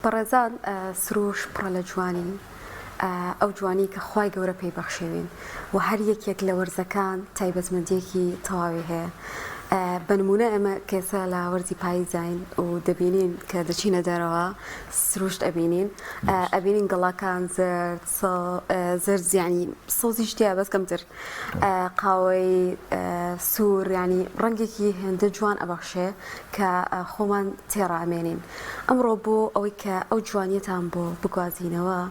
بەڕێزان سروش پڕە لە جوانی ئەو جوانی کە خوای گەورە پێی بەخشێوین و هەر یەکێک لە وەرزەکان تایبەتمەندیەکی تەواوی هەیە. بەنمونە ئەمە کێسە لە وەرزی پاییزین و دەبینین کە دەچینە دەرەوە سروشت ئەبینین گەڵاکان زرد زیانی سۆزی شتیا بەس کەمتر قاوەی سوور ینی ڕەنگێکی هێندە جوان ئەبەخشێ کە خۆمان تێڕامێنین. ئەمڕۆ بۆ ئەوەی کە ئەو جوانیەتان بۆ بگوازینەوە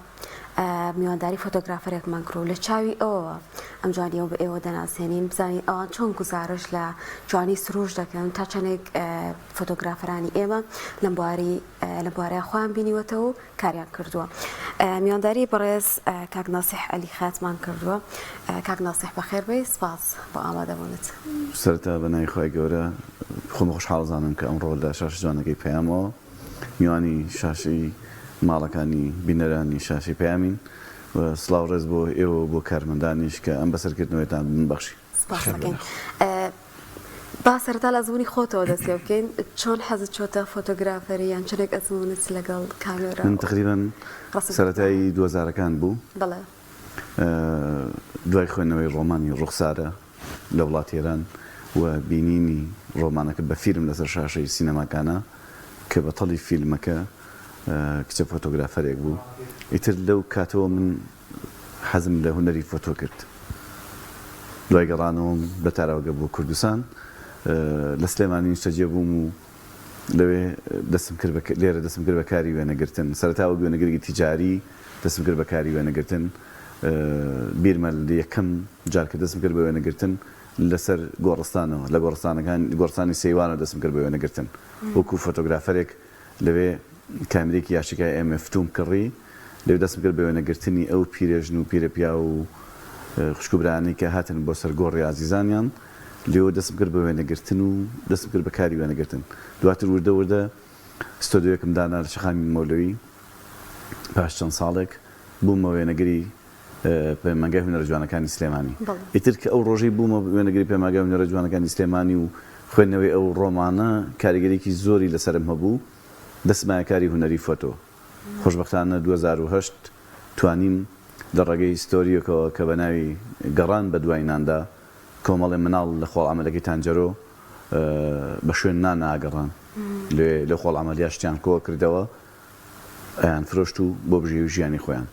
میوانداری فۆتۆگرافەرێکمان کرۆ لە چاوی ئەوە ئەم جوانیەوە بە ئێوە دەناسێنین بزانین ئەوان چۆن گزارش لە جوانی سروش دەکەن تا چەندێک فۆتۆگرافەرانی ئێمە لەم بوارەیە خۆیان بینیوەتەوە و کاریان کردووە. میوانداری بەڕێز کاک ناسیح عەلی خاتمان کردووە. کاک ناسیح بەخێر بێ، سپاس بۆ ئامادەبوونت. سەرەتا بەنای خوای گەورە خۆم خۆشحاڵزانم کە ئەمڕۆ لە شاش جوانەکەی پەیامەوە میوانی شاشی ماڵەکانی بینەرانی شاشی پەیامین و سڵاو ڕێز بۆ ئێوە بۆ کارمەندانیش کە ئەم بەسەرکردنەوەتان بنبەخشی. سپاس دەکەین. با سەرەتا لە زمانی خۆتەوە دەست پێ بکەین، چۆن حەزت چۆتە فۆتۆگرافەری یان چەندێک ئەزمونت لەگەڵ کامێرا؟ من تقریباً سەرەتایی 2000ەکان بوو. بەڵێ. دوای خوێندنەوەی ڕۆمانی ڕوخسارە لە وڵاتی ئێران و بینینی ڕۆمانەکە بە فیلم لەسەر شاشەی سینەماکانە کە بەتەڵی فیلمەکە کچە فۆتۆگرافەرێک بوو. ئیتر لەو کاتەوە من حەزم لە هونەری فۆتۆ کرد. دوای گەڕانەوەم بە تاراوەگە بۆ کوردستان لە سلێمانی شتەجێ بووم و لەوێ لێرە دەستم کرد بە کاری وێنەگرتن. سەرەتاوە وێنەگرێکی تیجاری دەستم کرد بە کاری وێنەگرتن. بیرمە لە یەکەم جار کە دەستم کرد بە وێنەگرتن لەسەر گۆڕستانەوە لە گۆڕستانی سەیوانە دەستم کرد بە وێنەگرتن. وەکو فۆتۆگرافەرێک لەوێ کامێرێکی یاشەکای ئێمەفتوم کڕی لەوێ دەستم کرد بە وێنەگرتنی ئەو پیرێژن و پیرەپیا و خوشکوبرانی کە هاتن بۆ سەر گۆڕی ئازیزانیان لێوە دەستم کرد بە وێنەگرتن و دەستم کرد بە کاری وێنەگرتن. دواتر وردە ستۆدیۆیەکم دانا لە شەقامی مەولەوی. پاش چەند ساڵێک بوومە وێنەگری پەیمانگای هونەرە جوانەکانی سلێمانی. ئیتر کە ئەو ڕۆژەی بوومە وێنەگری پەیمانگای هونەرە جوانەکانی سلێمانی و خوێندنەوەی ئەو ڕۆمانە کاریگەریەکی زۆری لەسرم هەبوو. دەستمایە کاری هونەری فۆتۆ. خۆشبەختانە 2010 توانیم لە ڕێگەی ستۆریەکەوە کە بە ناوی گەڕان بە دواییناندا کۆمەڵێ مناڵ لە خۆڵ ئەمەلەکەی تانجەرۆ بە شوێن ناناگەڕان لە خۆڵ ئەمەلیا شتیان کۆ کردەوە ئەیان فرۆشت و بۆ بژێوی ژیانی خۆیان.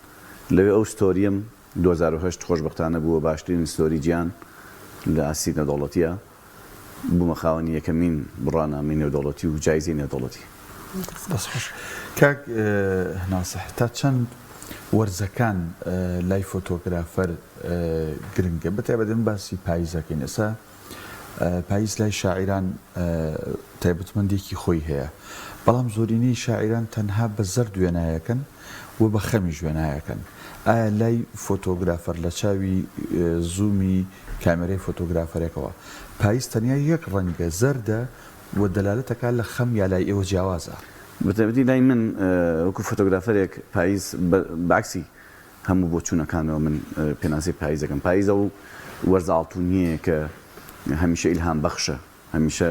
لەوێ ئەو ستۆریم 2010 خۆشبەختانە بووە باشترین ستۆری گیان لە ئاسی نێودەوڵەتیە بوومە خاوەنی یەکەمین بڕانامەی نێودەوڵەتی و جایزەی نێودەوڵەتی. دەستخۆش. کاک ناسیح تا چەند وەرزەکان لای فۆتۆگرافەر گرنگە بەتایبەتەن باسی پاییزەکەین. ئێستا پاییز لای شاعیران تایبەتمەندێکی خۆی هەیە، بەڵام زۆرینەی شاعیران تەنها بە زەرد وێنایەکەن و بە خەمیش وێنایەکەن. ئایا لای فۆتۆگرافەر لە چاوی زوومی کامێرەی فۆتۆگرافەرێکەوە پاییز تەنیا یەک ڕەنگە زەردە و دەلالەتەکە لە خەم یا لای ئێوە جیاوازە؟ بەتایبەتی لای من وەکو فۆتۆگرافەرێک پاییز باکسی هەموو بۆ چوونەکانەوە من پێناسی پاییزەکەم. پاییزە و وەرزاڵتونیە کە هەمیشە ئیلهام بەخشە، هەمیشە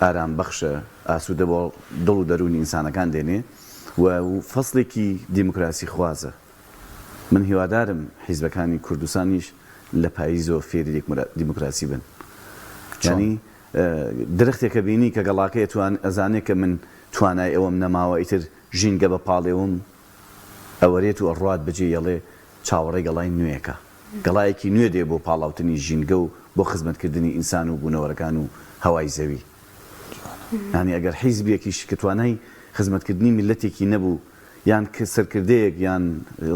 ئارام بەخشە، ئاسوودە بۆ دڵ و دەرونی ئینسانەکان دێنێ و فەسڵێکی دیموکراسی خوازە. من هیوادارم حیزبەکانی کوردستانیش لە پاییزەوە فێری دیموکراسی بن. یعنی درەختێکە بینی کە گەڵاکەیە ئەزانێت کە من توانای ئەوەم نەماوە ئیتر ژینگە بە پاڵێوم ئەوەرێت و ئەڕات بەجێ یەڵێ چاوەڕێی گەڵای نوێیەکە، گەڵایەکی نوێ دێ بۆ پاڵاوتنی ژینگە و بۆ خزمەتکردنی ئینسان و بوونەوەرەکان و هەوای زەوی. یعنی ئەگەر حیزبێکیش کە توانای خزمەتکردنی میلەتێکی نەبوو یان سەرکردەیەک یان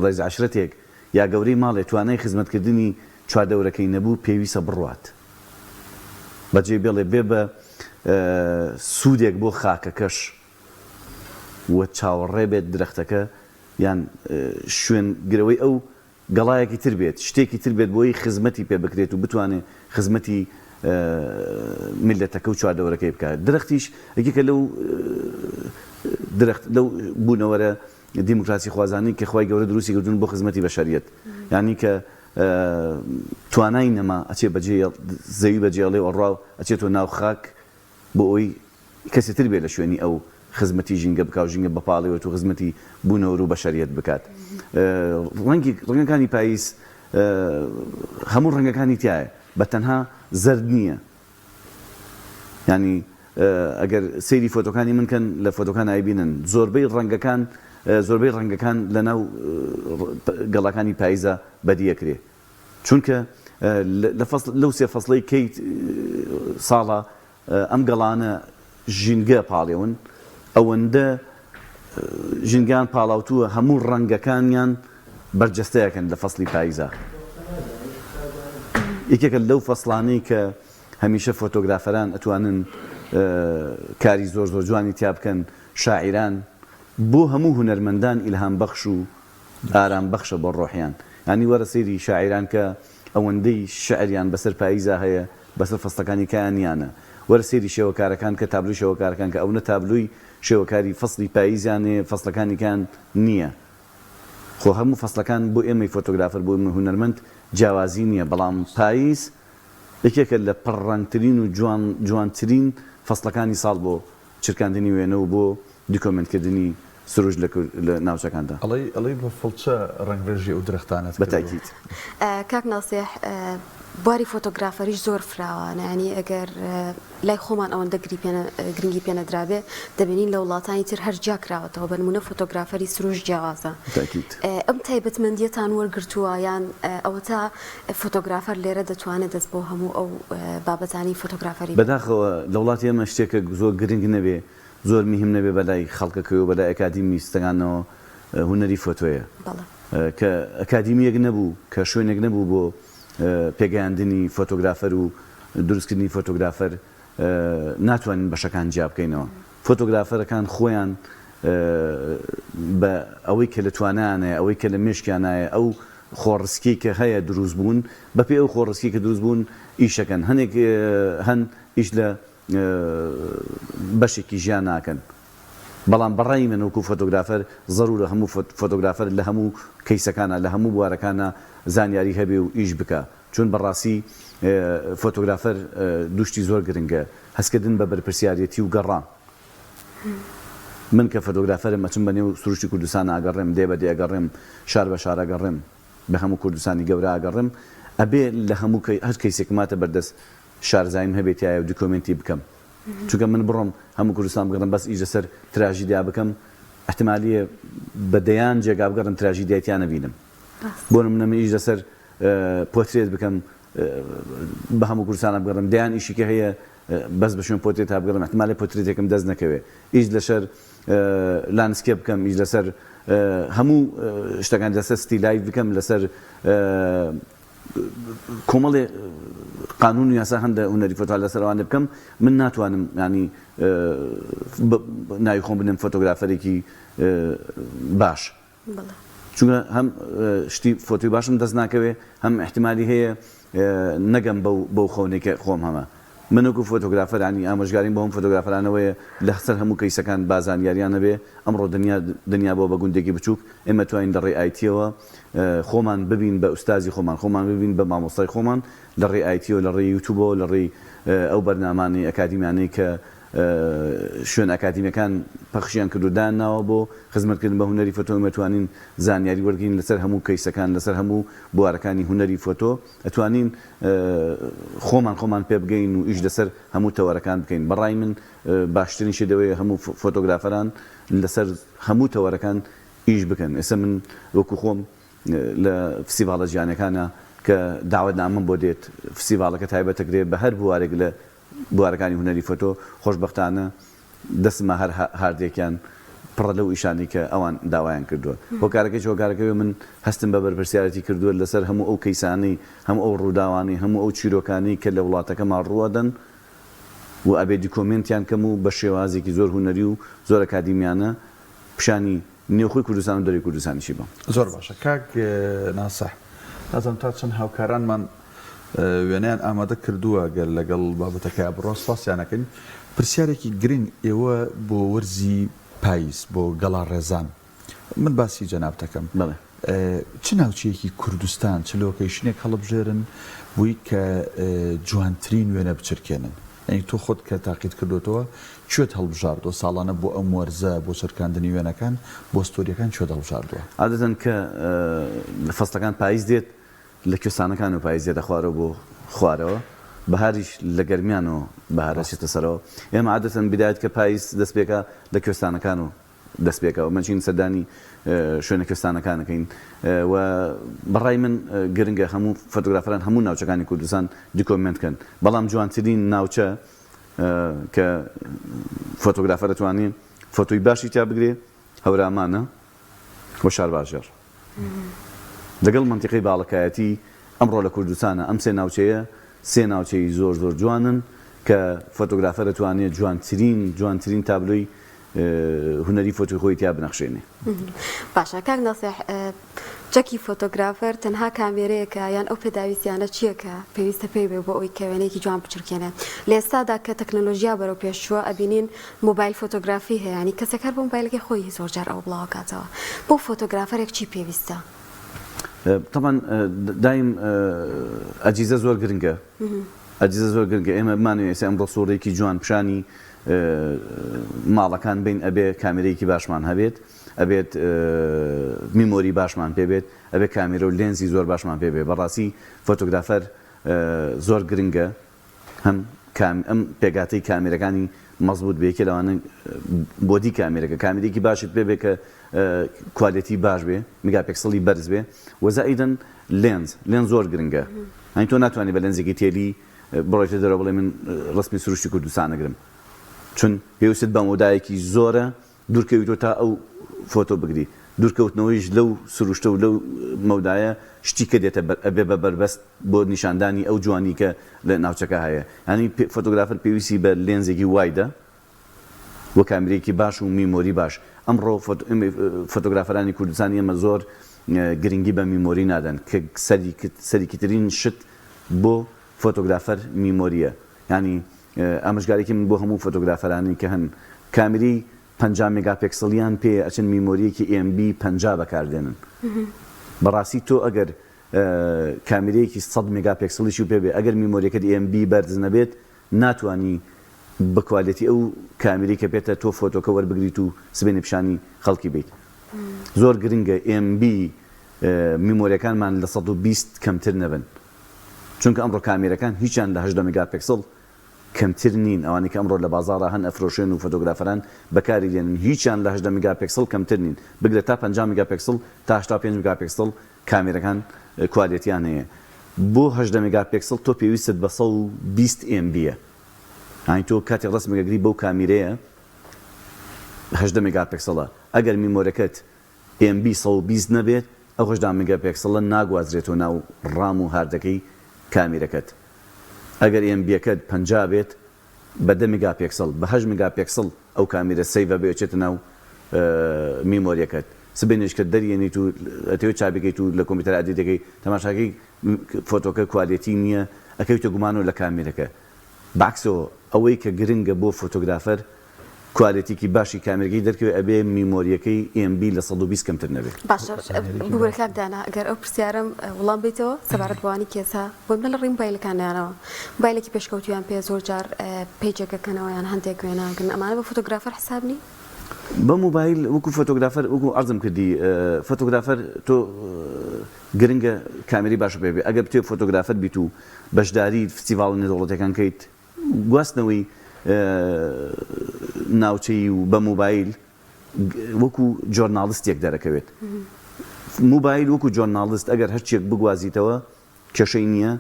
ڕێز عەشرەتێک یا گەورەی ماڵێ توانای خزمەتکردنی چواردەورەکەی نەبوو پێویستە بڕوات بەجێ بێڵێ بێ بە سوودێک بۆ خاکەکەش وە چاوەڕێ بێت درەختەکە یان شوێن گرەوەی ئەو گەڵایەکی تر بێت، شتێکی تر بێت بۆی خزمەتی پێ بکرێت و بتوانێت خزمەتی میلەتەکە و چواردەوەرەکەی بکات. درەختیش یەکێکە لەو بوونەوەرە دیموکراسی خوازانی کە خوای گەورە دروستی کردوون بۆ خزمەتی بەشەریەت. یعنی کە توانای نەما ئەچێ بەجێ زەوی بەجێڵێ ئەڕاو ئەچێتەوە ناو خاک بۆ ئەوی کەسێتر بێ لە شوێنی ئەو خزمەتی ژینگە بکات و ژینگە بەپاڵێوێت و خزمەتی بوونەوە و بەشەریەت بکات ڕەنگەکانی پاییز هەموو ڕەنگەکانی تایە بە تەنها زەرد نییە ینی ئەگەر سەیری فۆتۆکانی منکەن لە فۆتۆکان ئایبینن زۆربەی ڕەنگەکان لە ناو گەڵەکانی پاییزە بەدیەکرێ چونکە لەو سێ فەسڵەی کەی ساڵە ئەم گەڵانە ژینگە پاڵێون ئەوەندە ژینگیان پاڵاوتووە هەموو ڕەنگەکانیان بەرجەستەیەکەن لە فەسڵی پاییزە یەکێکە لەو فەسڵانەی کە هەمیشە فۆتۆگرافەران ئەتوانن کاری زۆر زۆر جوانی تیا بکەن شاعیران بۆ هەموو هونەرمەندان ئیلهام بەخش و ئارام بەخشە بۆ ڕۆحیان ینی وەرە سەیری شاعیران کە ئەوەندەی شعریان بەسەر پاییزە هەیە بەسەر فەسڵەکانی کایانیانە وەرە سەیری شێوەکارەکان کە تابلوی شێوەکارەکان کە ئەوە تابلووی شێوەکاری فەسڵی پاییزیانێ فەسڵەکانیکان نییە خۆ هەموو فەسڵەکان بۆ ئێمەی فۆتۆگرافەر بۆ ئێمە هونەرمەند جیاوازی نییە بەڵام پاییز یەکێکە لە پڕڕەنگترین و جوانترین فەسڵەکانی ساڵ بۆ چرکاندنی وێنە و بۆ دیکۆمنتکردنی سروش لە ناوچەکاندا ئەڵێ بە فڵچە ڕنگڕێژی ئەو درەختانت بەتاکید کاک ناسیح بواری فۆتۆگرافەریش زۆر فراوانە ینی ئەگەر لای خۆمان ئەوەندە گرنگی پێنەدرابێ دەبینین لە وڵاتانی تر هەرجا کراوەتەوە بە نمونە فۆتۆگرافەری سروش جیاوازە ئەم تایبەتمەندیەتان وەرگرتووە یان ئەوە تا فۆتۆگرافەر لێرە دەتوانێت دەست بۆ هەموو ئەو بابەتانی فۆتۆگرافەری بەداخەوە لە وڵاتی ئێمە شتێکە زۆر گرنگ نەبێ زۆر میهم نەبێ بەلای خەڵکەکەوە بەلای ئەکادیمی ستەکانەوە هونەری فۆتۆیە کە ئەکادیمیەک نەبوو کە شوێنێک نەبوو بۆ پێگەیاندنی فۆتۆگرافەر و دروستکردنی فۆتۆگرافەر ناتوانین بەشەکان جیا بکەینەوە فۆتۆگرافەرەکان خۆیان بە ئەوەی کە لە توانانایە ئەوەی کە لە مێشکیانایە ئەو خۆڕسکی کە هەیە دروست بوون بەپێ ئەو خۆڕسکی کە دروست بوون ئیشەکەن هەندێک هەن ئیش لە بەشێکی ژیان ناکەن بەڵام بەڕای من وەکو فۆتۆگرافەر زەرورە هەموو فۆتۆگرافەر لە هەموو کەیسەکانە لە هەموو بوارەکانە زانیاری هەبێ و ئیش بکە چون بەڕاستی فۆتۆگرافەر دوشتی زۆر گرنگە هەستکردن بە بەرپرسیارەتی و گەڕان من کە فۆتۆگرافەرم ئەچم بە نێو سروشتی کوردستان ئاگەڕێم دێ بە دێ ئەگەڕێم شار بە شار ئەگەڕێم بە هەموو کوردستانی گەورە ئاگەڕێم ئەبێ لە هەموو هەر کەیسێک ماتە بەردەست شارزایم هەبێتایە و دیکۆمنتی بکەم چونکە من بڕۆم هەموو کوردستان بگەڕم بەس ئیش لەسەر تراژیدیا بکەم احتمالیە بە دەیان جێگا بگەڕم تراژیدیاتیان نەبینم بۆ نمونە ئیش لەسەر پۆترێت بکەم بە هەموو کوردستانە بگەڕم دەیان ئیشێکی هەیە بەس بە شوێن پۆترێت تا بگەڕم احتمالی پۆترێتێکم دەست نەکەوێ ئیش لەسەر لانسکێپ بکەم ئیش لەسەر هەموو شتەکان لەسەر ستیلایڤ بکەم لەسەر کۆمەڵێ قانون و یاسا هەندە هونەری فۆتۆ لەسەروانە بکەم من ناتوانم ینی ناوی خۆم بنێم فۆتۆگرافەرێکی باش چونکە هەم شتی فۆتۆی باشم دەست ناکەوێ هەم احتمالی هەیە نەگەم بەو خەونێکە خۆم هەمە من وەکو فۆتۆگرافەر ینی ئاماژگاریم بۆ هەم فۆتۆگرافەرانەوەیە لە سەر هەموو کەیسەکان بازانیاریانە بێ ئەمڕۆ دنیا بۆ بە گوندێکی بچووک ئێمە توانین لە ڕێی ئایتیەوە خۆمان ببین بە ئوستازی خۆمان ببین بە مامۆستای خۆمان لە ڕێی ئایتیەوە لە ڕێی یوتیوبەوە لە ڕێی ئەو بەرنامانی ئەکادیمیانەی کە شوێن ئەکادیمیەکان پەخشیان کردودان ناوە بۆ خزمەتکردن بە هونەری فۆتۆ ئەتوانین زانیاری وەرگین لەسەر هەموو کەیسەکان لەسەر هەموو بوارەکانی هونەری فۆتۆ ئەتوانین خۆمان پێ بگەین و ئیش لەسەر هەموو تەوەرەکان بکەین بەڕای من باشترین شێدەوەی هەموو فۆتۆگرافەران لەسەر هەموو تەوەرەکان ئیش بکەن ئێستا من وەکو خۆم لە فستیڤالە ژیانەکانە کە داوەتنامەم بۆ دێت فستیڤالەکە تایبەتەکرێت بە هەر بوارێک لە بوارەکانی هونەری فۆتۆ خۆشبەختانە دەستمە هەردێکیان پڕە لەو ئیشانی کە ئەوان داوایان کردووە هۆکارەکەی من هەستم بە بەرپرسیارەتی کردووە لەسەر هەموو ئەو کەیسانەی هەموو ئەو ڕووداوانی هەموو ئەو چیرۆکانی کە لە وڵاتەکەمان ڕوەدەن و ئەبێ دیکۆمنتیان کەم و بە شێوازێکی زۆر هونەری و زۆر ئەکادیمیانە پیشانی نێوخۆی کوردستان و دەری کوردستانیشی بم زۆر باشە کاک ناسەح نازانم تا چەند هاوکارانمان وێنەیان ئامادە کردووە گەر لەگەڵ بابەتەکە بڕۆ سپاسیانەکەین پرسیارێکی گرنگ ئێوە بۆ وەرزی پاییز بۆ گەڵا ڕێزان من باسی جەناب دەکەم چ ناوچەیەکی کوردستان چ لۆکەیشنێک هەڵبژێرن بووی کە جوانترین وێنە بچرکێنن ئەنی تۆ خۆت کە تاقیت کردوتەوە کوێت هەڵبژاردووە ساڵانە بۆ ئەم وەرزە بۆ سەرکاندنی وێنەکان بۆ ستۆریەکان کوێت هەڵبژاردووە عادەتەن کە فەستەکان پاییز دێت لە کوێستانەکان و پاییز دێتە خوارەوە بۆ خوارەوە بەهاریش لە گەرمیانەوە بەهارەچێتە سەرەوە ئێمە عادەتەن بدایەت کە پاییز دەستپێکە لە کوێستانەکان و دەستپێکەوە مەچین سەردانی شوێنە کوێستانەکانەکەین و بەڕای من گرنگە هەموو فۆتۆگرافەران هەموو ناوچەکانی کوردستان دیکۆمنتکەن بەڵام جوانترین ناوچە کە فۆتۆگرافەر دەتوانێت فۆتۆی باشی تا بگرێ هەورامانە بۆ شار باژێر لەگەڵ منتیقەی باڵەکایەتی ئەمڕۆ لە کوردستانە ئەم سێ ناوچەیە سێ ناوچەی زۆر زۆر جوانن کە فۆتۆگرافەر دەتوانێت جوانترین تابلۆی هونەری فۆتۆی خۆی تیا بنەخشێنێ باشە کاک ناسیح چەکی فۆتۆگرافەر تەنها کامێرەیەکە یان ئەو پێداویستیانە چییەکە پێویستە پێی بێ بۆ ئەوی کەوێنەیەکی جوان بچرکێنێ لە ئێستادا کە تەکنۆلۆژیا بەرەو پێشووە ئەبینین مۆبایل فۆتۆگرافی هەیە ینی کەسێک هەر بۆ مۆبایلەکەی خۆی زۆرجار ئەو بڵاوکاتەوە بۆ فۆتۆگرافەرێک چی پێویستە؟ طبعا دایم ئەجیزە زۆر گرنگە ئێمە بمانوێت ئەمڕۆ سوورەیەکی جوان پیشانی ماڵەکان بین ئەبێ کامێرەیەکی باشمان هەبێت ئەبێت میمۆری باشمان پێبێت ئەبێ کامێرە و لێنزی زۆر باشمان پێبێت بەڕاستی فۆتۆگرافەر زۆر گرنگە هەم ئەم پێگاتەی کامێرەکانی مەزبوط بێکە لەوانە بۆدی کامێرەیەکی باشت پێبێ کە کوالیتی باش بێ میگاپیکسڵی بەرز بێ وەزائیدەن لێنز زۆر گرنگە هەنی تۆ ناتوانێت بە لێنزێکی تێلی بڕۆیتە دەرەوە بڵێ من ڕسمی سروشتی کوردستان نەگرم چون پێویست بە مۆدایەکی زۆرە دوورکەویتۆ تا ئەو فۆتۆ بگری دوورکەوتنەوەیش لەو سروشتە و لەو مەودایە شتی کە دێتە ئەبێ بە بەربەست بۆ نیشاندانی ئەو جوانی کە لە ناوچەکە هەیە ینی فۆتۆگرافەر پێویستی بە لێنزێکی وایدە وە کامێرەیەکی باش و میمۆری باش ئەمڕۆ فۆتۆگرافەرانی کوردستانی ئەمە زۆر گرنگی بە میمۆری نادەن کە سەریکیترین شت بۆ فۆتۆگرافەر میمۆریە ینی ئامژگارێکی من بۆ هەموو فۆتۆگرافەرانی کە هەن کامێرەی 50 مێگاپیکسڵیان پێ ئەچەند میمۆریەکی MB 50 بەکاردێنن بەڕاستی تۆ ئەگەر کامێرەیەکی 100 مێگاپیکسڵیشی پێبێ ئەگەر میمۆریەکەت MB بەرز نەبێت ناتوانی بە کوالیتی ئەو کامێرەی کە پێێتە تۆ فۆتۆکە وەربگریت و سبێنێ پیشانی خەڵکی بیت زۆر گرنگە MB میمۆریەکانمان لە 120 کەمتر نەبن چونکە ئەمڕۆ کامێرەکان هیچیان لە 18 مێگاپیکسڵ کەمتر نین ئەوانی کە ئەمڕۆ لە بازاڕە هەن ئەفرۆشێن و فۆتۆگرافەران بەکاری دێنن هیچیان لە 18 مێگاپیکسڵ کەمتر نین بگرێت تا 50 مێگاپیکسڵ تا 85 مێگاپیکسڵ کامێرەکان کوالیتیان هەیە بۆ 18 مێگاپیکسڵ تۆ پێویستت بە 120 MB هاین تۆ کاتێک ڕسمەگەگری بەو کامێرەیە 18 مێگاپیکسڵە ئەگەر میمۆرەکەت MB 120 نەبێت ئەو 18 مێگاپیکسڵە ناگوازرێتەوە ناو ڕام و هاردەکەی کامێرەکەت ئەگەر MB-کەت 50 بێت بە 10 مێگاپیکسڵ بە 8 مێگاپیکسڵ ئەو کامێرە سەیڤە بێچێتە ناو میمۆریەکەت سبێنێش کە دەریێنیت و ئەتەوێت چابەکەیت و لە کۆمپیوتەر ئادی دەکەی تەماشاکەی فۆتۆکە کوالیتی نییە ئەکەویتە گومانەوە لە کامێرەکە باکسەوە ئەوەی کە گرنگە بۆ فۆتۆگرافەر کوالیتیکی باشی کامێرەکەی دەرکەوێت ئەبێ میمۆریەکەی MB لە 120 کەمتر نەبێت باشە بوەکان دانا ئەگەر ئەو پرسیارم وڵام بیتەوە سەبارەت بەوانی کێسا بۆ لە ڕێی مۆبایلەکانیانەوە مۆبایلێکی پێشکەوتویان پێ زۆر جار پیجەکەکەنەوە یان هەندێک وێناگرن ئەمانە بە فۆتۆگرافەر حسابنی بە مۆبایل وەکو فۆتۆگرافەر وەکو ئەرزم کردی فۆتۆگرافەر تۆ گرنگە کامێری باشە پێبێ ئەگەر بتێ فۆتۆگرافەر بیت و بەشداری فستیڤاڵ نێودەوڵەتەکان کەیت گواستنەوەی ناوچەی و بە مۆبایل وەکو جۆرناڵستێک دەرەکەوێت مۆبایل وەکو جۆرناڵست ئەگەر هەرچێک بگوازیتەوە کێشەی نییە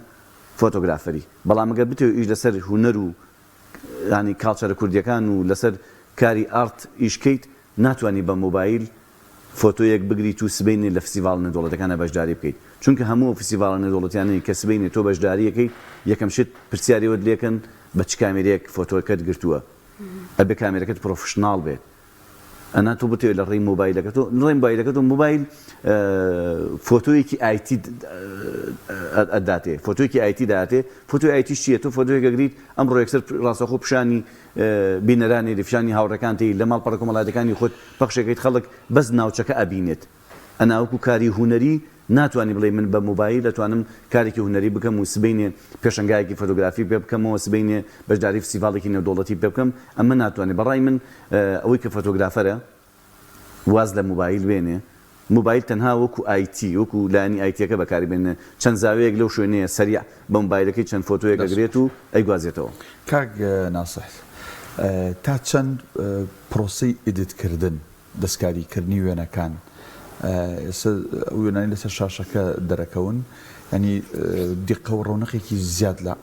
فۆتۆگرافەری بەڵام ئەگەر بتێ ئیش لەسەر هونەر و ینی کاڵچەرە کوردیەکان و لەسەر کاری ئارت ئیشکەیت ناتوانانی بە مۆبایل فۆتۆیەک بگریت و سبەینێ لە فستیڤاڵ نێودەوڵەتەکانە بەشداری بکەیت چونکە هەموو فستیڤاڵ نێودەوڵەتیانەی کە سبەینێ تۆ بەشداریەکەی یەکەم شت پرسیاریەوەت لێکن بە چ کامێرەیەک فۆتۆەکەت گرتووە ئەبێ کامێرەکەت پرۆفشناڵ بێت ئەنا تۆ بتێ لە ڕێی مۆبایلەکەت و ڕێی مۆبایلەکەت و مۆبایل فۆتۆیەکی ئایتی ئەداتێ فۆتۆیەکی ئایتی دااتێ فۆتۆی ئایتی چیە تۆ فۆتۆیەکە گریت ئەمڕۆ یەکسەر ڕاستەخۆ پیشانی بینەرانی پیشانی هاوڕەکانتی لە ماڵپەڕە کۆمەڵاتەکانی خۆت پەخشەکەیت خەڵک بەس ناوچەکە ئەبینێت ئەناوەکو کاری هونەری ناتوانانی بڵێ من بە موبایل دەتوانم کارێکی هوەری بکەم و سبینێ پێشنگایەکی فۆتۆگرافی پێ بکەمەوە سبینێ بەشداری فستیڤاڵێکی نێودوڵەتی پێ بکەم ئەمە ناتوانێت بەڕای من ئەوەی کە فۆتۆگرافەرە واز لە موبایل بێنێ موبایل تەنها وەکو آیتی وەکو لایانی آیتیەکە بەکاری بێنێ چەند زاوەیەک لەو شوێنەیە سەریع بە موبایلەکەی چەند فۆتۆیەک ئەگرێت و ئەیگوازێتەوە. کاک ناسح تا چەند پرۆسی ئیدیتکردن دەستکاریکردنی وێنەکان وێنانی لەسەر شاشەکە دەرەکەون ینی دیقە و ڕۆنەقێکی زیاد لە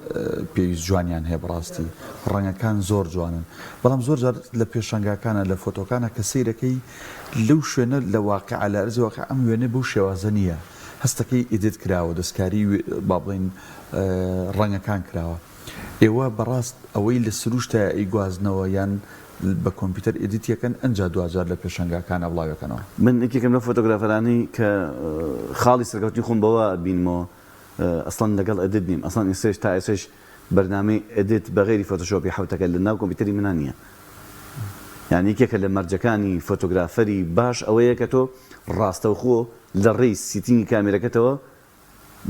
پێویست جوانیان هەیە بەڕاستی ڕەنگەکان زۆر جوانن بەڵام زۆر جار لە پێشەنگاکانە لە فۆتۆکانە کە سیرەکەی لەو شوێنە لە واقع لە ئەرزی واقع ئەم وێنە بەو شێوازە نییە هەستەکەی ئیدیت کراوە دەستکاری با بڵێن ڕەنگەکان کراوە ئێوە بەڕاست ئەوەی لە سروشتە ئەیگوازنەوە یان بە کۆمپیوتەر ئیدیتیەکەن ئەنجا دوجار لە پێشەنگاکانە بڵاوەکەنەوە من یەکێکم لە فۆتۆگرافەرانی کە خاڵی سەرکەوتنی خۆم بەوە بینمەوە ئەسڵان لەگەڵ ئەدیت نیم ئەسڵان ئێسش تا ئێسش بەرنامەی ئەدیت بەغێری فۆتۆشۆپی حوتەکە لە ناو کۆمپیوتەری منان نییە یعنی یەکێکە لە مەرجەکانی فۆتۆگرافەری باش ئەوەیە کە تۆ ڕاستەوخۆ لە ڕێی سیتینگی کامێرەکەتەوە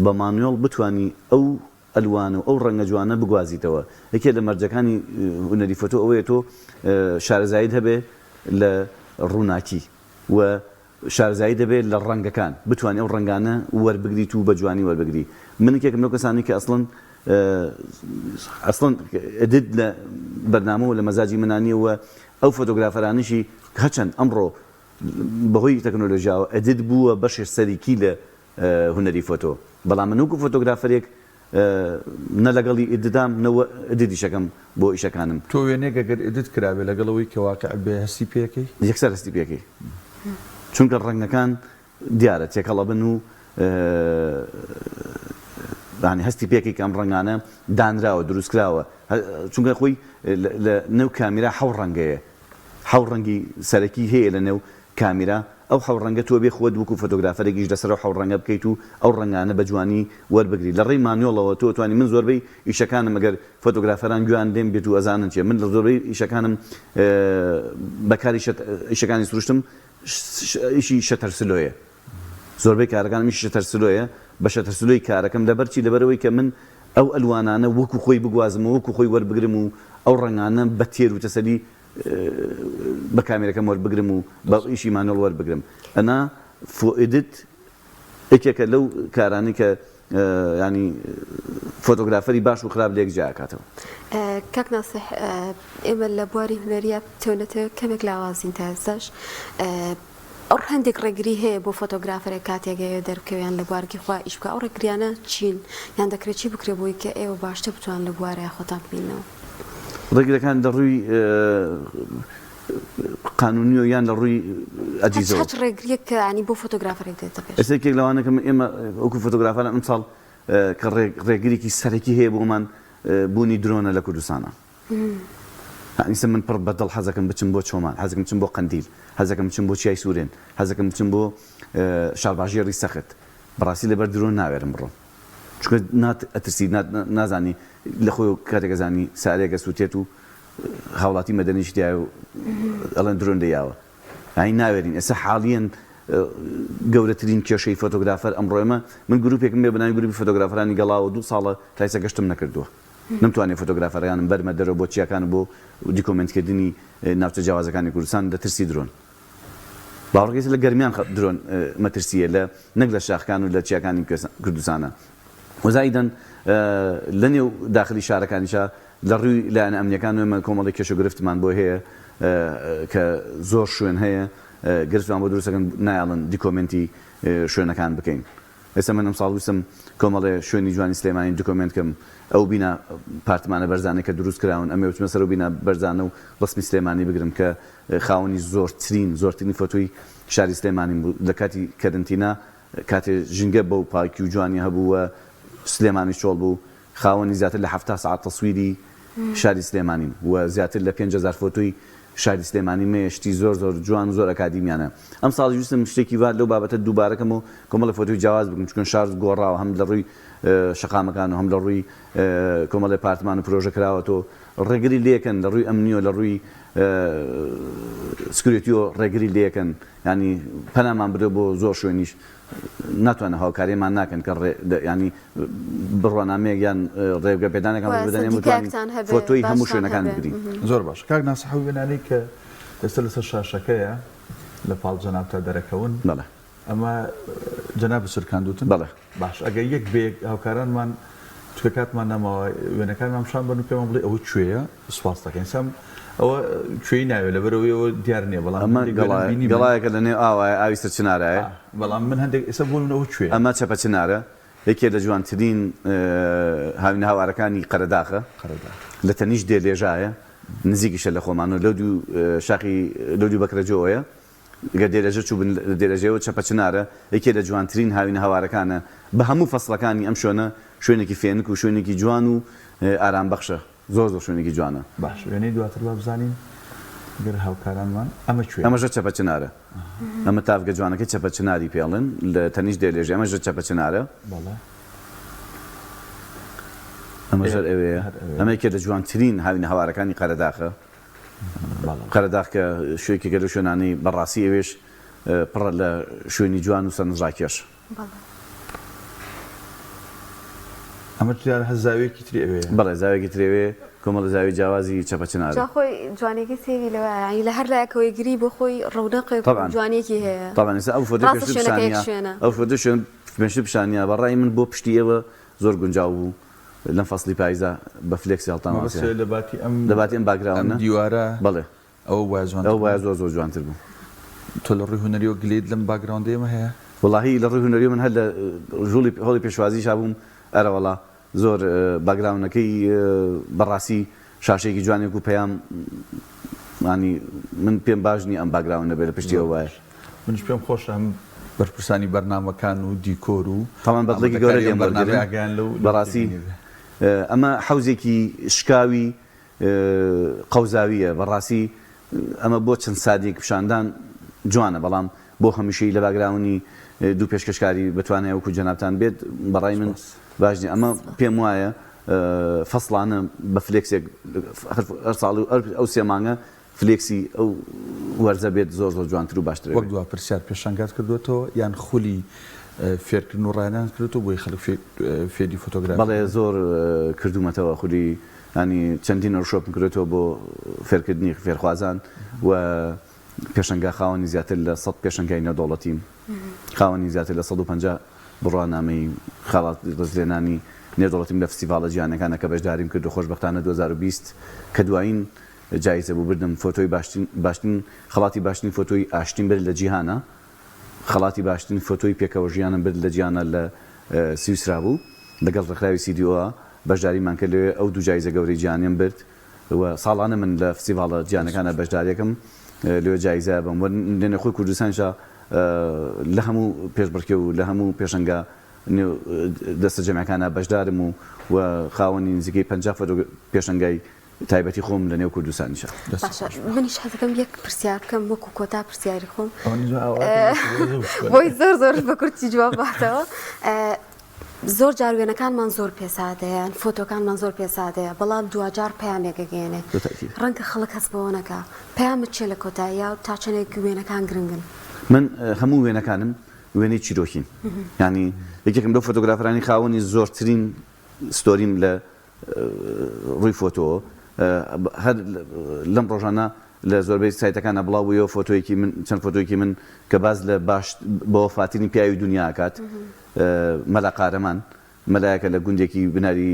بە مانیۆڵ بتانی ئەو ئەلوان و ئەو ڕەنگە جوانە بگوازیتەوە یەکێ لە مەرجەکانی هونەری فۆتۆ ئەوەیە تۆ شارەزایی هەبێ لە ڕووناکی و شارەزایی دەبێت لە ڕەنگەکان بتوانێت ئەو ڕەنگانە وەربگریت و بە جوانی وەربگری من یەکێکم لەو کەسانی کە ئەسڵەن ئەدیت لە بەرنامە و لە مەزاجی منانیەوە ئەو فۆتۆگرافەرانیشی هەچەند ئەمڕۆ بەهۆی تەکنۆلۆژیاوە ئەدیت بووە بەشێک سەریکی لە هونەری فۆتۆ بەڵام من وەکو فۆتۆگرافەرێک نە لەگەڵی ئیددام نەوە ئیدیشەکەم بۆ ئیشەکانم تۆ وێنێک ئەگەر ئیدت کرابێ لەگەڵەوەی کە واقع بێ هەستی پێەکەی یەکسەر هەستی پێەکەی چونکە ڕەنگەکان دیارە تێکەڵە بن و هەستی پێکی ئەم ڕەنگانە دانراوە دروستکراوە چونکە خۆی لە نێو کامیرا حەو ڕەنگەیە حەو ڕەنگی سەرەکی هەیە لە نێو کامیرا ئەو حەو ڕەنگە تۆ بێ خۆت وەکو فۆتۆگرافەرێکیش لەسەر حەو ڕەنگە بکەیت و ئەو ڕەنگانە بە جوانی وەربگری لە ڕێی مانیۆڵەوە تۆ توانی من زۆربەی ئیشەکانم ئەگەر فۆتۆگرافەران گویان دێم بێت و ئەزانن چێ من لە زۆربەی ئیشەکانم بەکاری ئیشەکانی سروشتم ئیشی شەتەرسلۆیە زۆربەی کارەکانم ئیشی شەتەرسلۆیە بە شەتەرسلۆی کارەکەم لەبەرچی لەبەرەوەی کە من ئەو ئەلوانانە وەکو خۆی بگوازمەوە وەکو خۆی وەربگرم و ئەو ڕەنگانە بە تێر و تەسەلی بە کامێرەکەم وەربگرم و بە ئیشی مانۆڵ وەربگرم ئەنا فۆئیدت یەکێکە لەو کارانی کە ینی فۆتۆگرافەری باش و خراپ لێک جیاکاتەوە. کاک ناسح ئێمە لە بواری هونەریە تێونەتەوە کەمێک لاوازین تا ئێستاش ئەو هەندێک ڕێگری هەیە بۆ فۆتۆگرافەرێک کاتێگەیە دەرکەویان لە بوارکی خوا ئیش بکە ئەو ڕێگریانە چین یان دەکرێت چی بکرێ بۆی کە ئێوە باشتر بتوان لە بوارەیە خۆتان ببینەوە ڕێگرەکان لە ڕووی قانونی و یان لە ڕووی ئەجیزەوە هەچ ڕێگریەک کە ینی بۆ فۆتۆگرافەرێک دێتە پێش ئێستێکێک لەوانەکەم ئێمە وەکو فۆتۆگرافەران ئەمساڵ کە ڕێگریکی سەرەکی هەیە بۆمان بوونی درۆنە لە کوردستانە ئیسە من پڕ بەدڵ حەزەکەم بچم بۆ چۆمان حەزەکەم بچم بۆ قەندیل حەزەکەم بچم بۆ چیای سوورێن حەزەکەم بچم بۆ شارباژێڕی سەخت بەڕاستی لەبەر درۆن ناوێرم بڕۆم چونکە ئەترسی نازانی لە خۆی کاتێکەزانی سارێکە سووتێت و هاوڵاتی مەدەنیش دیایە و ئەڵەن درۆن دەیاوە ئای ناوێرین ئێستا حاڵیەن گەورەترین کێشەی فۆتۆگرافەر ئەمڕۆمە من گروپێکم بێ بەناوی گروپی فۆتۆگرافەرانی گەڵاوە 2 ساڵە تایسە گەشتم نەکردووە نەمتوانێت فۆتۆگرافەرەکانم بەرمە دەرەوە بۆ چیاکان بۆ دیکۆمنتکردنی ناوچە جیاوازەکانی کوردستان دەترسی درۆن باوەڕگەیت لە گەرمیان درۆن مەترسیە لە نەک لە شاخەکان و لە چیاکانی کوردستانە وەزایدەن لە نێو داخلی شارەکانیشا لە ڕووی لایەنە ئەمنیەکان وێمە کۆمەڵی کێشە گرفتمان بۆ هەیە کە زۆر شوێن هەیە گرفتمان بۆ دروستەکەن نایڵن دیکۆمنتی شوێنەکان بکەین ئێستا من ئەم ساڵ ویستم کۆمەڵێ شوێنی جوانی سلێمانی دیکۆمنتکەم ئەو بینە پارتمانە بەرزانەی کە دروست کراون ئەمێ وچمە سەر و بینە بەرزانە و ڕسمی سلێمانی بگرم کە خاوەنی زۆرترین فۆتۆی شاری سلێمانی بوو لە کاتی کەرنتینا کاتێ ژینگە بەو پاکی و جوانی هەبووە سلێمانی چۆڵ بوو خاوەنی زیاتر لە 7 ساعت تەسویری شاری سلێمانیم و زیاتر لە 5,000 فۆتۆی شاری سلێمانی مێشتی زۆر جوان و زۆر ئەکادیمیانە ئەم ساڵی ویستم شتێکی وا لەو بابەتە دووبارەکەم و کۆمەڵی فۆتۆی جیاواز بگرم چونکە شار گۆڕاوە هەم لە ڕووی شقامەکان و هەم لە ڕووی کۆمەڵی پارتمان و پرۆژە کراوەتەوە ڕێگری لێکن لە ڕووی ئەمنی و لە ڕووی سکیۆریتیۆ ڕێگری لێکن ینی پەنامان بدە بۆ زۆر شوێنیش ناتوانە هاوکاریمان ناکەن کە ینی بڕوانامەیەک یان ڕێگە پێدانەکان بدەنێ فۆتۆی هەموو شوێنەکان بگرین. زۆر باش کاک ناسیح وێنانەی کە ئێستا لەسەر شاشەکەیە لە پاڵ جەنابتا دەرەکەون ئەمە جەناب سرکاندوتن باش ئەگەر یەک بێک هاوکارانمان توێ کاتمان نەماوە وێنەکانمان شان بن و پێمان بڵێ ئەوە کوێیە سوپاس دەکەین سەم ئەوە کوێی ناوێت لەبەرەوەیەوە دیار نییە بەڵام گەڵایەکە لە نێو ئاوایە ئاوی سەرچنارایە بەڵام من هەندێک ئێستا بوون ئەوە کوێ ئەمە چەپەچنارە یەکێ لە جوانترین هاوینە هاوارەکانی قەرەداخە لە تەنیش دێلێژایە نزیکیشە لە خۆمانەوە لەو دوو شاقی لەو دوو بەکرەجەوەیە گە دێرەژە چوو دێرەژەوە چەپەچنارە یەکێ لە جوانترین هاوینە هاوارەکانە بە هەموو فەسڵەکانی ئەم شوێنە شوێنێکی فێنک و شوێنێکی جوان و ئارامبەخشە زۆر شوێنێکی جوانە. باش وێنەی دواتر با بزانین گەر هاوکارانمان ئەمە کوێ ئەمەژە چەپەچنارە ئەمە تافگە جوانەکەی چەپەچناری پێڵن لە تەنیش دێلێژە ئەمەژە چەپەچنارە ئەمەژەر ئەوەیە ئەمە یەکێ لە جوانترین هاوینە هاوارەکانی قەرەداخە قەرەداخ کە شوێکی گەلە شوێنانەی بەڕاستی ئەوێش پڕە لە شوێنی جوان و سەرنجڕاکێش. ئەمە هەزاوێکی تری ئەوێ بەڵێ زاوێکی ترێوێ کۆمەڵە زاوی جیاوازی چەپەچنارە خۆی جوانێکی سێوی لەوە لە هەر لایەکەوەی گری بۆ خۆی ڕەونەقی جوانێکی هەیە طبعا ئەو فۆتۆ شوێن پێشتر پیشانیە بەڕای من بۆ پشتی ئێوە زۆر گونجاو بوو لەم فەسڵی پاییزە بە فلێکسی هەڵتانواسێ لەباتی ئەم باگراونە دیوارە بەڵێ ئەو وایە زۆر جوانتر بوو. تۆ لە ڕووی هونەریەوە گلێت لەم باگراوندێمە هەیە وڵاهی لە ڕووی هونەریەوە من هەر لە هۆڵی پێشوازیش بووم ئەرە وەڵا زۆر باگراونەکەی بەڕاستی شاشێکی جوانێک و پێیان من پێم باش نی ئەم باگراون نەبێت لە پشتیەوە وایە منش پێم خۆشە هەم بەرپرسانی بەرنامەکان و دیکۆر و تامان بەدڵێکی گەورە لێم بەڕاستی ئەمە حەوزێکی شکاوی قەوزاویە بەڕاستی ئەمە بۆ چەند سادێک پیشاندان جوانە بەڵام بۆ هەمیشەی لە باگراونی دوو پێشکەشکاری بتوانێت وەکو جەنابتان بێت بەڕای من باش نیە ئەمە پێم وایە فەسڵانە بە فلێکسێک هەر ساڵ و ئەو سێ مانگە فلێکسی ئەو وەرزە بێت زۆر جوانتر و باشتر وەک دوا پرسیار پێشانگات کردوێتەوە یان خولی فێرکردن و ڕایانان کردوێتەوە بۆی خەڵک فێری فۆتۆگراف بەڵێ زۆر کردومەتەوە خولی ینی چەندین ڕشۆپم کردێتەوە بۆ فێرکردنی فێرخوازان و پێشەنگا خاوەنی زیاتر لە 100 پێشەنگای نێودەوڵەتیم خاوەنی زیاتر لە 150 بڕوانامەی خاڵات ڕزلێنانی نێودەوڵەتیم لە فستیڤالە جیهانەکانە کە بەشداریم کرد و خۆشبەختانە 2020 کە دوایین جایزە بوو بردم فۆتۆی باشترین خەڵاتی باشترین فۆتۆی ئاشتین برد لە جیهانە خەڵاتی باشترین فۆتۆی پێکەوە ژیانم برد لە جیهانە لە سویسرا بوو لەگەڵ ڕێکخراوی CDOە بەشداریمان کرد لێ ئەو دوو جایزە گەورەی جیهانیم برد و ساڵانە من لە فستیڤالە جیهانەکانە بەشداریەکەم لێ جایزە بم لێنە خۆی کوردستانشا لە هەموو پێشبڕکێ و لە هەموو پێشەنگا دەستە جەمعەکانە بەشدارم و خاوەنی نزیکەی 50 فۆتۆ پێشەنگای تایبەتی خۆم لە نێو کوردستانیشە. منیش حەزەکەم یەک پرسیار بکەم وەکو کۆتا پرسیاری خۆم بۆی زۆر بە کورتی جواب باتەوە. زۆر جار وێنەکانمان زۆر پێسادەیە فۆتۆکانمان زۆر پێسادەیە بەڵام دوجار پەیامێکەگەێنێ ڕەنگە خەڵک هەست بەوە نەکا پەیامت چێ لە کۆتاییە و تا چەندێک وێنەکان گرنگن. من هەموو وێنەکانم وێنەی چیرۆکین ینی یەکێکم لەو فۆتۆگرافرانی خاوەنی زۆرترین ستۆریم لە ڕووی فۆتۆ هەر لەم ڕۆژانە لە زۆربەی سایتەکانە بڵاوبوویەوە فۆتۆیەکی من چەند فۆتۆیەکی من کە باز لە باش بۆ فاتینی پیاوی دنیا کات مەلا قارەمان مەلایەکە لە گوندێکی بناری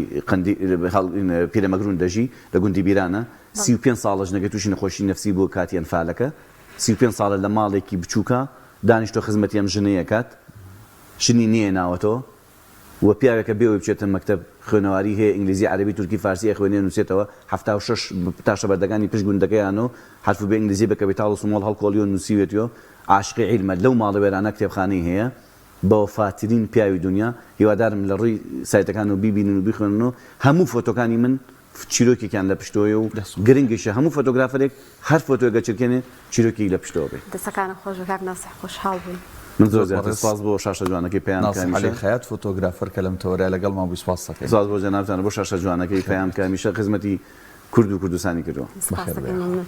پیرەمەگرون دەژی لە گوندی بیرانە 35 ساڵە ژنەکە تووشی نەخۆشی نەفسی بۆ کاتی ئەنفالەکە 35 ساڵە لە ماڵێکی بچووکە دانیشتۆ خزمەتی ئەم ژنەیە کات شنی نییە ناوەتەوە و پیاوێکە بێەوەی بچێتە مەکتەب خوێنەواری هەیە ئینگلیزی عەربی تورکی فارسی خوێنێ نووسێتەوە 76 تاشە بەردەکانی پشت گوندەکەیانەوە حرف بە ئینگلیزی بە کەپیتاڵ و سمۆڵ هەڵکۆڵیۆ نووسیوێتەوە عاشقی عیلمە لەو ماڵە وێرانە کتێبخانەی هەیە بە وەفاترین پیاوی دنیا هیوادارم لە ڕووی سایتەکان و بیبینن و بیخوێننەوە هەموو فۆتۆکانی من چیرۆکێکیان لە پشتۆیە و گرنگیشە هەموو فۆتۆگرافەرێک هەر فۆتۆیەکە چرکێنێ چیرۆکی لە پشتەوە بێت. دەستەکانە خۆش بە کاک ناسیح خۆشحاڵ بووین. من زۆر زیاتر سپاس بۆ شاشە جوانەکەی پێیان ناصح علی خەیات فۆتۆگرافەر کە لەم تەوەرای لەگەڵ ماوەی سپاس دەکەین. سپاس بۆ جەنابتان بۆ شاشە جوانەکەی پێیان کە هەمیشە خزمەتی کورد و کوردستانی کردووە. سپاس دەکەین.